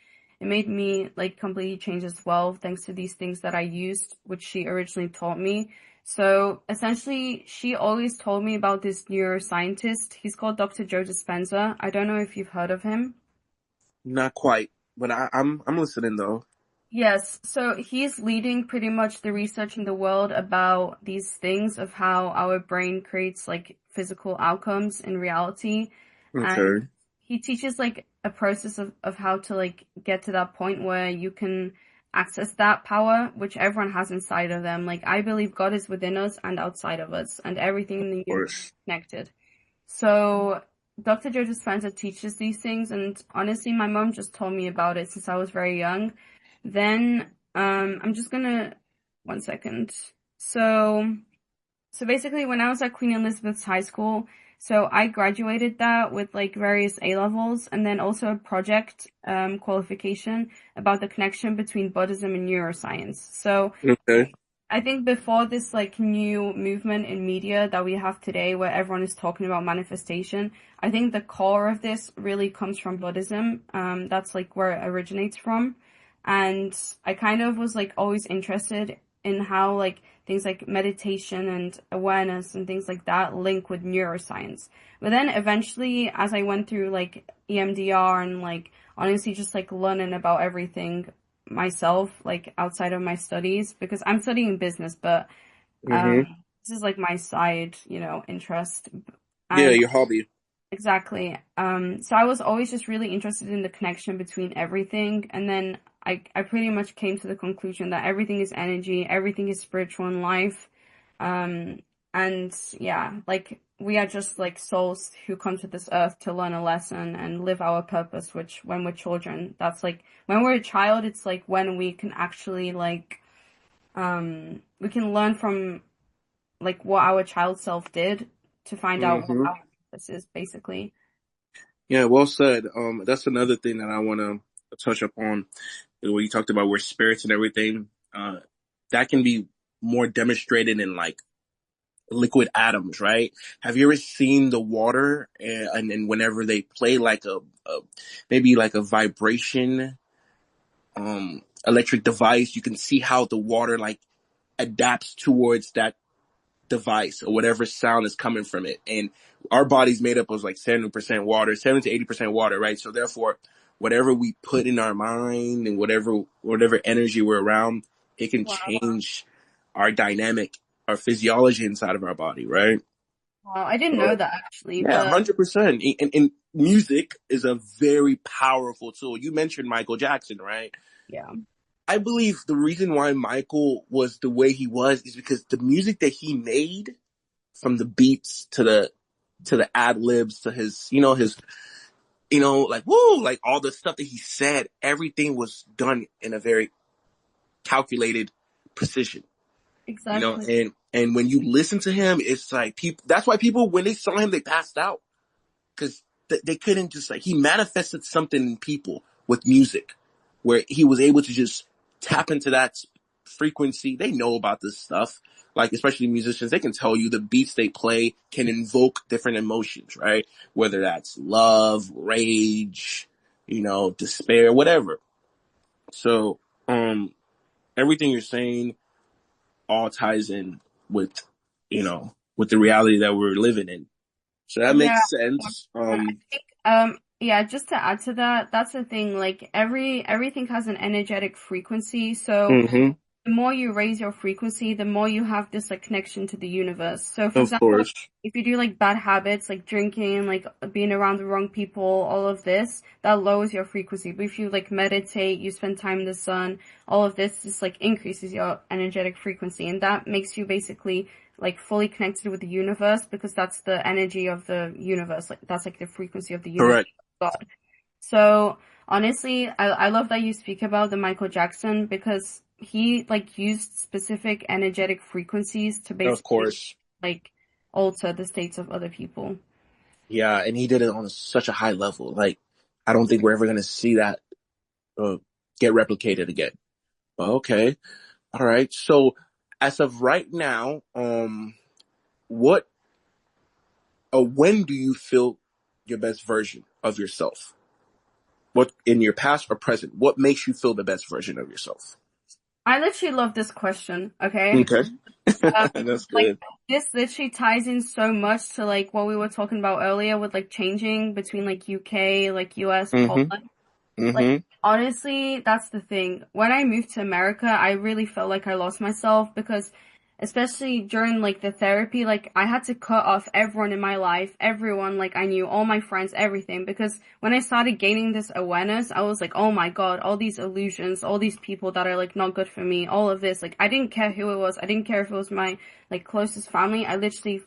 it made me like completely change as well, thanks to these things that I used, which she originally taught me. So essentially, she always told me about this neuroscientist. He's called Dr. Joe Dispenza. I don't know if you've heard of him. Not quite, but I'm listening though. Yes, so he's leading pretty much the research in the world about these things of how our brain creates like physical outcomes in reality. And Okay, he teaches like a process of how to like get to that point where you can access that power, which everyone has inside of them. Like I believe God is within us and outside of us, and everything in the of universe course. is connected. So Dr. Joe Dispenza teaches these things, and honestly, my mom just told me about it since I was very young. Then, I'm just gonna one second. So, so basically, when I was at Queen Elizabeth's High School, so I graduated that with like various A levels, and then also a project qualification about the connection between Buddhism and neuroscience. So Okay, I think before this like new movement in media that we have today where everyone is talking about manifestation, I think the core of this really comes from Buddhism. That's like where it originates from. And I kind of was like always interested in how like things like meditation and awareness and things like that link with neuroscience. But then eventually as I went through like EMDR and like honestly just like learning about everything myself, like outside of my studies, because I'm studying business, but hmm, this is like my side, interest. yeah, And your hobby. exactly. So I was always just really interested in the connection between everything. And then I pretty much came to the conclusion that everything is energy, everything is spiritual in life. Um, and yeah, like we are just like souls who come to this earth to learn a lesson and live our purpose, which when we're children, that's like when we're a child, it's like when we can actually like we can learn from like what our child self did to find out what Hmm. our purpose is basically. Yeah, well said. That's another thing that I want to touch up on. When you talked about where spirits and everything, that can be more demonstrated in like liquid atoms, right? Have you ever seen the water and whenever they play like a maybe like a vibration electric device, you can see how the water like adapts towards that device or whatever sound is coming from it. And our body's made up of like 70% water, 70 to 80% water, right? So therefore, whatever we put in our mind and whatever energy we're around, it can Wow. change our dynamic, our physiology inside of our body, right? Wow, I didn't know So that actually, yeah, but 100%. And music is a very powerful tool. You mentioned Michael Jackson, right? yeah, I believe the reason why Michael was the way he was is because the music that he made, from the beats to the ad libs to his his like woo, like all the stuff that he said, everything was done in a very calculated precision. exactly. And when you listen to him, it's like people. That's why people, when they saw him, they passed out because they couldn't just like, he manifested something in people with music where he was able to just tap into that frequency. They know about this stuff, like especially musicians. They can tell you the beats they play can invoke different emotions, right? Whether that's love, rage, despair, whatever. So everything you're saying all ties in with with the reality that we're living in. So that Yeah, makes sense. I think yeah, just to add to that, that's the thing, like everything has an energetic frequency. So Hmm. the more you raise your frequency, the more you have this like connection to the universe. So for Of example, course. if you do like bad habits like drinking, like being around the wrong people, all of this, that lowers your frequency. But if you like meditate, you spend time in the sun, all of this just like increases your energetic frequency, and that makes you basically like fully connected with the universe because that's the energy of the universe. Like that's like the frequency of the universe, Correct. God. So honestly, I love that you speak about the Michael Jackson because he like used specific energetic frequencies to Of basically course. like alter the states of other people. Yeah, and he did it on such a high level. Like, I don't think we're ever gonna see that uh, get replicated again. But okay, all right. So, as of right now, what when do you feel your best version of yourself? What in your past or present? What makes you feel the best version of yourself? I literally love this question, okay? Okay, Um, that's like good. this literally ties in so much to like what we were talking about earlier with like changing between like UK, like US, Mm-hmm. Poland. Like, Mm-hmm. honestly, that's the thing. When I moved to America, I really felt like I lost myself because, especially during like the therapy, like I had to cut off everyone in my life, everyone like I knew, all my friends, everything. Because when I started gaining this awareness, I was like, oh my God, all these illusions, all these people that are like not good for me, all of this. Like, I didn't care who it was. I didn't care if it was my like closest family. I literally,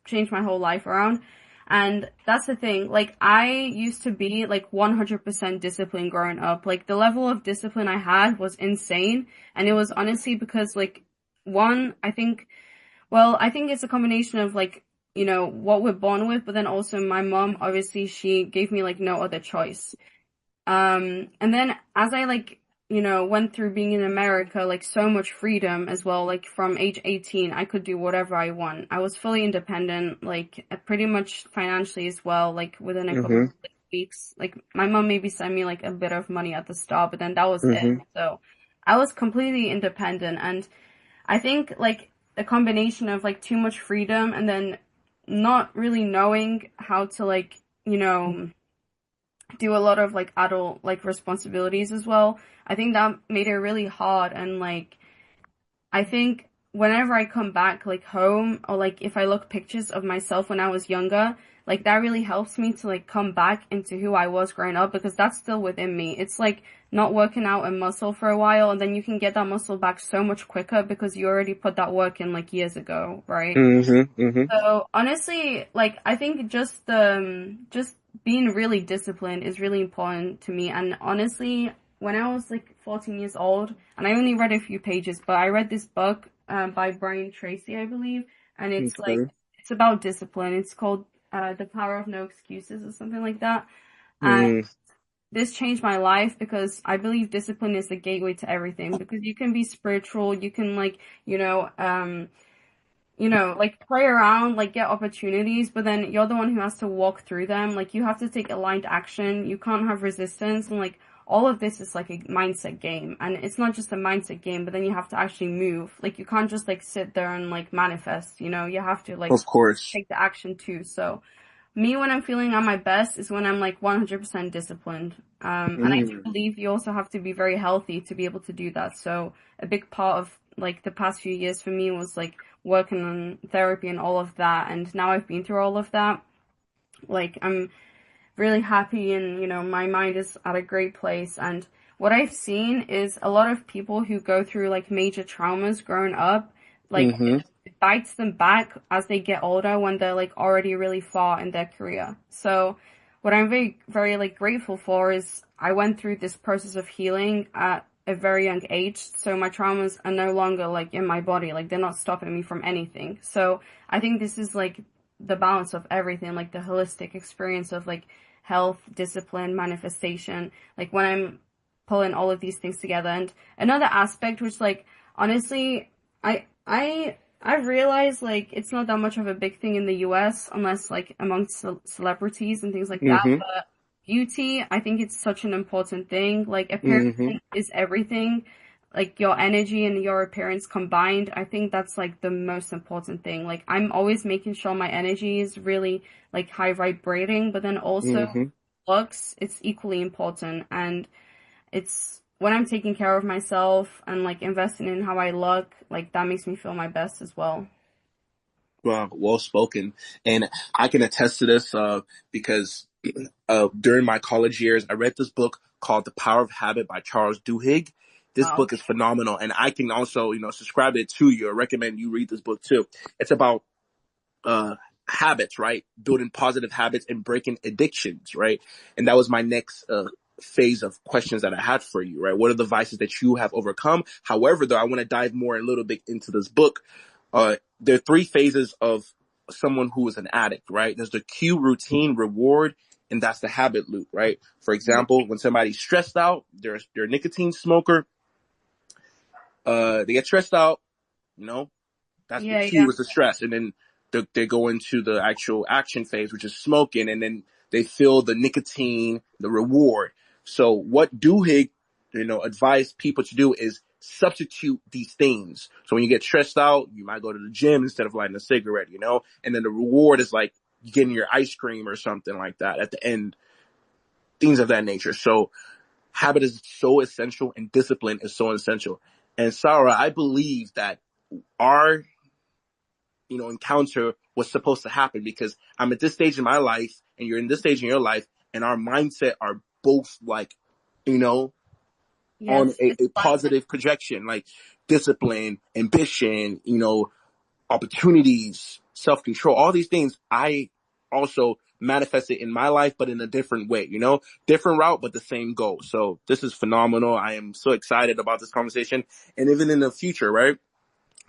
changed my whole life around. And that's the thing. Like, I used to be like 100% disciplined growing up. Like, the level of discipline I had was insane. And it was honestly because, like, one, I think it's a combination of like, what we're born with, but then also my mom, obviously, she gave me like no other choice. And then as I like, went through being in America, like so much freedom as well, like from age 18, I could do whatever I want. I was fully independent, like pretty much financially as well, like within a couple Mm-hmm. of weeks. Like my mom maybe sent me like a bit of money at the start, but then that was it. Mm-hmm. So I was completely independent. And I think like a combination of like too much freedom and then not really knowing how to like, you know, do a lot of like adult like responsibilities as well. I think that made it really hard and like I think whenever I come back like home or like if I look pictures of myself when I was younger, like that really helps me to like come back into who I was growing up because that's still within me. It's like not working out a muscle for a while and then you can get that muscle back so much quicker because you already put that work in like years ago, right? Mm-hmm. So honestly, like I think just being really disciplined is really important to me. And honestly, when I was like 14 years old, and I only read a few pages, but I read this book by Brian Tracy, I believe, and it's like Okay. it's about discipline. It's called The Power of No Excuses or something like that. And Mm, this changed my life because I believe discipline is the gateway to everything. Because you can be spiritual, you can like like play around, like get opportunities, but then you're the one who has to walk through them. Like you have to take aligned action. You can't have resistance. And like all of this is like a mindset game. And it's not just a mindset game, but then you have to actually move. Like you can't just like sit there and like manifest, you have to like of course. take the action too. So me, when I'm feeling on my best is when I'm like 100% disciplined. And I do Mm. believe you also have to be very healthy to be able to do that. So a big part of like the past few years for me was like working on therapy and all of that. And now I've been through all of that. Like I'm really happy and, my mind is at a great place. And what I've seen is a lot of people who go through like major traumas growing up, like Mm-hmm. it bites them back as they get older when they're like already really far in their career. So what I'm very, very like grateful for is I went through this process of healing at a very young age. So my traumas are no longer like in my body, like they're not stopping me from anything. So I think this is like the balance of everything, like the holistic experience of like health, discipline, manifestation, like when I'm pulling all of these things together. And another aspect which like honestly I've realized like it's not that much of a big thing in the US unless like amongst celebrities and things like that. Mm-hmm. But beauty, I think it's such an important thing. Like appearance Mm-hmm. is everything. Like your energy and your appearance combined, I think that's like the most important thing. Like I'm always making sure my energy is really like high vibrating, but then also Mm-hmm. looks, it's equally important. And it's when I'm taking care of myself and like investing in how I look, like that makes me feel my best as well. Well, well spoken. And I can attest to this because during my college years, I read this book called The Power of Habit by Charles Duhigg. This Wow. book is phenomenal, and I can also, subscribe it to you. I recommend you read this book too. It's about uh, habits, right? Building positive habits and breaking addictions, right? And that was my next phase of questions that I had for you, right? What are the vices that you have overcome? However, though, I want to dive more a little bit into this book. There are three phases of someone who is an addict, right? There's the cue, routine, reward, and that's the habit loop, right? For example, when somebody's stressed out, they're a nicotine smoker, they get stressed out, you know, that's the Yeah, yeah. cue is the stress. And then they go into the actual action phase, which is smoking. And then they feel the nicotine, the reward. So what Duhigg, advise people to do is substitute these things. So when you get stressed out, you might go to the gym instead of lighting a cigarette, and then the reward is like getting your ice cream or something like that at the end, things of that nature. So habit is so essential and discipline is so essential. And Sarah, I believe that our encounter was supposed to happen because I'm at this stage in my life and you're in this stage in your life and our mindset are both like, you know, on Yes, a it's like positive projection, like discipline, ambition, opportunities, self-control, all these things I also manifested in my life, but in a different way, different route, but the same goal. So this is phenomenal. I am so excited about this conversation and even in the future, right?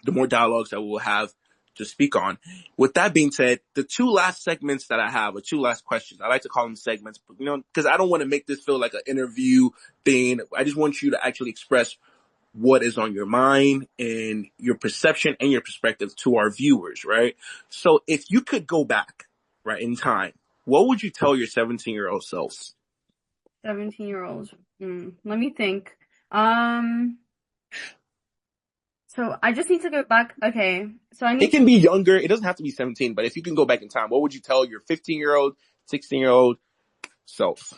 The more dialogues that we'll have to speak on. With that being said, the two last segments that I have, or two last questions, I like to call them segments, but, because I don't want to make this feel like an interview thing. I just want you to actually express what is on your mind and your perception and your perspective to our viewers, right? So if you could go back, right, in time, what would you tell your 17-year-old self? 17-year-olds. Let me think. Um, so I just need to go back. Okay, so I It need to can be younger. It doesn't have to be 17, but if you can go back in time, what would you tell your 15-year-old, 16-year-old self?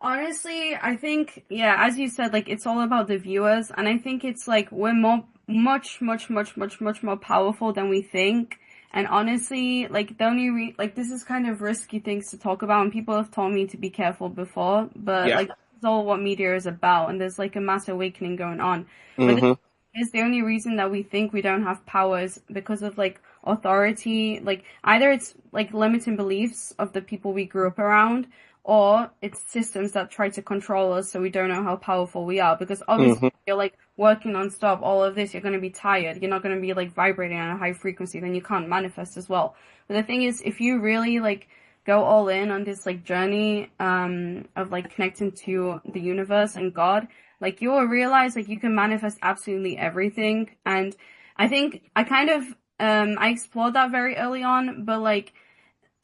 honestly, I think, yeah, as you said, like it's all about the viewers, and I think it's like we're much more powerful than we think. And honestly, like the only like this is kind of risky things to talk about, and people have told me to be careful before, but Yeah. like that's all what media is about, and there's like a mass awakening going on. But Mm-hmm. is the only reason that we think we don't have powers because of like authority, like either it's like limiting beliefs of the people we grew up around, or it's systems that try to control us so we don't know how powerful we are. Because obviously Mm-hmm. you're like working non-stop, all of this, you're going to be tired. You're not going to be like vibrating at a high frequency, then you can't manifest as well. But the thing is, if you really like go all in on this like journey of like connecting to the universe and God, like you will realize like you can manifest absolutely everything. And I think I kind of I explored that very early on, but like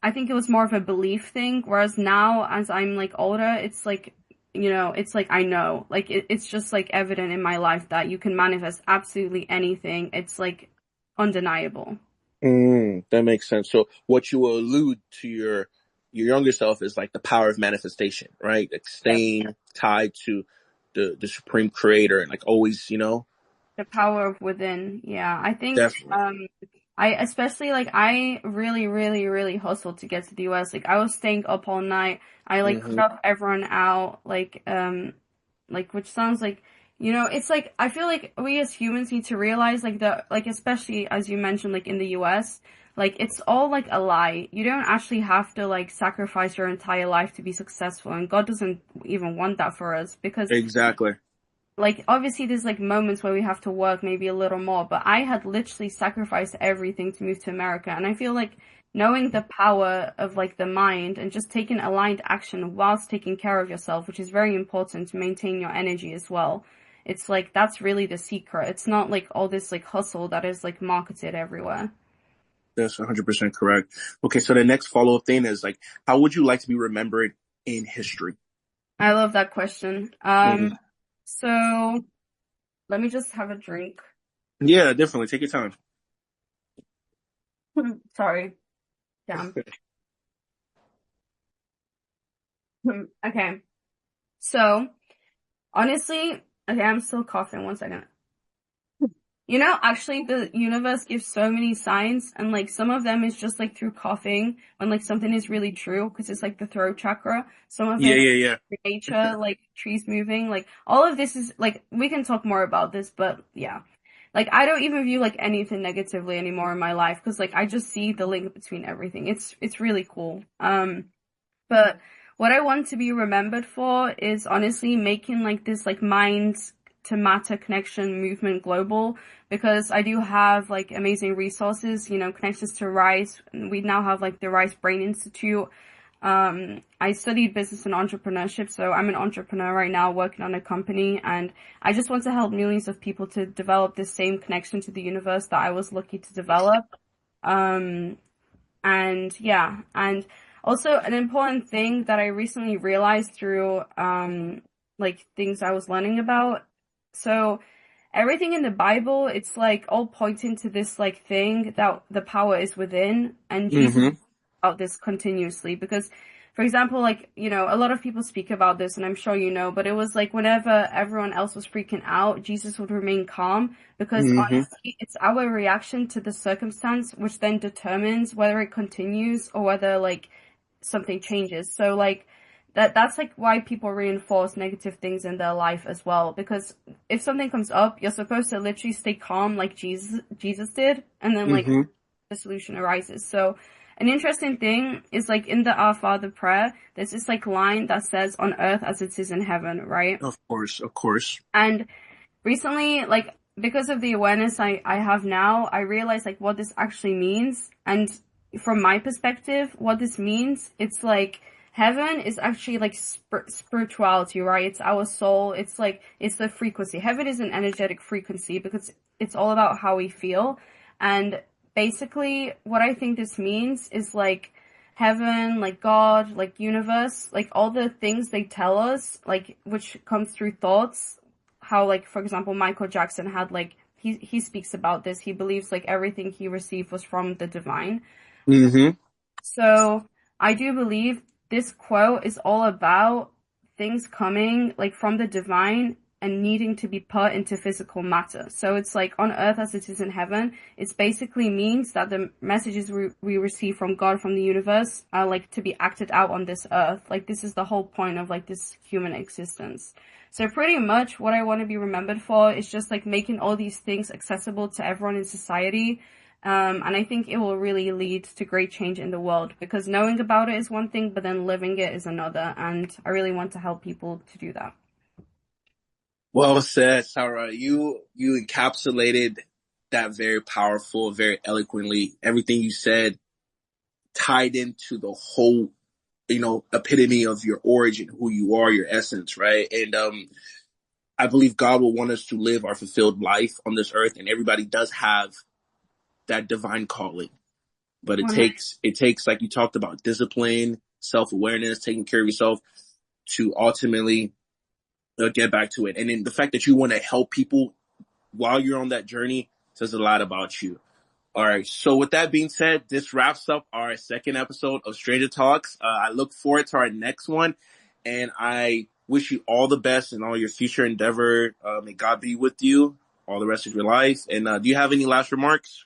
I think it was more of a belief thing. Whereas now, as I'm like older, it's like, you know, it's like I know, like it's just like evident in my life that you can manifest absolutely anything. It's like undeniable. That makes sense. So what you allude to your younger self is like the power of manifestation, right? Like Yes. staying tied to the supreme creator and like always, you know, The power of within. Yeah. I think, definitely. I especially like I really, really, really hustled to get to the US. Like I was staying up all night. I like Mm-hmm. cut everyone out. Like which sounds like you know, it's like I feel like we as humans need to realize like the like especially as you mentioned like in the US, like it's all like a lie. You don't actually have to like sacrifice your entire life to be successful, and God doesn't even want that for us because Exactly. like obviously there's like moments where we have to work maybe a little more, but I had literally sacrificed everything to move to America, and I feel like knowing the power of like the mind and just taking aligned action whilst taking care of yourself, which is very important to maintain your energy as well. It's like that's really the secret. It's not like all this like hustle that is like marketed everywhere. That's 100% correct. Okay, so the next follow-up thing is like, how would you like to be remembered in history? I love that question. Hmm. So let me just have a drink. Yeah, definitely. Take your time. Sorry. Damn. Okay. So honestly, okay, I'm still coughing. One second. You know, actually, the universe gives so many signs, and like some of them is just like through coughing when like something is really true, because it's like the throat chakra. Some of Yeah, it, yeah, nature, like trees moving, like all of this is like we can talk more about this, but yeah, like I don't even view like anything negatively anymore in my life because like I just see the link between everything. It's really cool. But what I want to be remembered for is honestly making like this like mind to matter connection movement global because I do have like amazing resources, you know, connections to Rise. We now have like the Rise Brain Institute. I studied business and entrepreneurship, so I'm an entrepreneur right now working on a company, and I just want to help millions of people to develop this same connection to the universe that I was lucky to develop. Um, and yeah, and also an important thing that I recently realized through like things I was learning about. So everything in the Bible, it's like all pointing to this like thing that the power is within, and yeah. Jesus Hmm. about this continuously because for example, like, you know, a lot of people speak about this and I'm sure you know, but it was like whenever everyone else was freaking out, Jesus would remain calm because Hmm. honestly, it's our reaction to the circumstance which then determines whether it continues or whether like something changes. So like that's like why people reinforce negative things in their life as well because if something comes up, you're supposed to literally stay calm like Jesus did and then like Hmm. the solution arises. So an interesting thing is like in the Our Father prayer, there's this like line that says on earth as it is in heaven, right? Of course, of course. And recently, like because of the awareness I have now, I realize like what this actually means. And from my perspective, what this means, it's like heaven is actually like spirituality, right? It's our soul. It's like it's the frequency. Heaven is an energetic frequency because it's all about how we feel. And basically, what I think this means is like heaven, like God, like universe, like all the things they tell us, like which comes through thoughts, how like for example Michael Jackson had like he speaks about this. He believes like everything he received was from the divine. Hmm. So I do believe this quote is all about things coming like from the divine and needing to be put into physical matter. So it's like on earth as it is in heaven. It's basically means that the messages we receive from God, from the universe, are like to be acted out on this earth. Like this is the whole point of like this human existence. So pretty much what I want to be remembered for is just like making all these things accessible to everyone in society. And I think it will really lead to great change in the world, because knowing about it is one thing, but then living it is another. And I really want to help people to do that. Well said, Sarah. You encapsulated that very powerful, very eloquently. Everything you said tied into the whole, epitome of your origin, who you are, your essence, right? And I believe God will want us to live our fulfilled life on this earth, and everybody does have that divine calling. But it takes, like you talked about, discipline, self-awareness, taking care of yourself to ultimately get back to it. And then the fact that you want to help people while you're on that journey says a lot about you. All right. So with that being said, this wraps up our second episode of Stranger Talks. I look forward to our next one, and I wish you all the best in all your future endeavor. May God be with you all the rest of your life. And do you have any last remarks?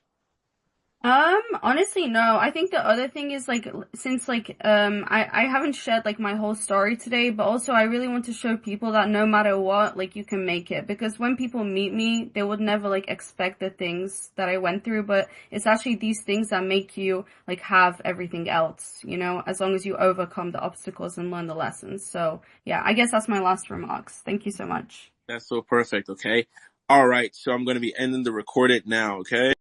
Honestly, no. I think the other thing is like, since like, I haven't shared like my whole story today, but also I really want to show people that no matter what, like you can make it. Because when people meet me, they would never like expect the things that I went through, but it's actually these things that make you like have everything else, you know, as long as you overcome the obstacles and learn the lessons. So yeah, I guess that's my last remarks. Thank you so much. That's so perfect. Okay. All right. So I'm going to be ending the recorded now. Okay.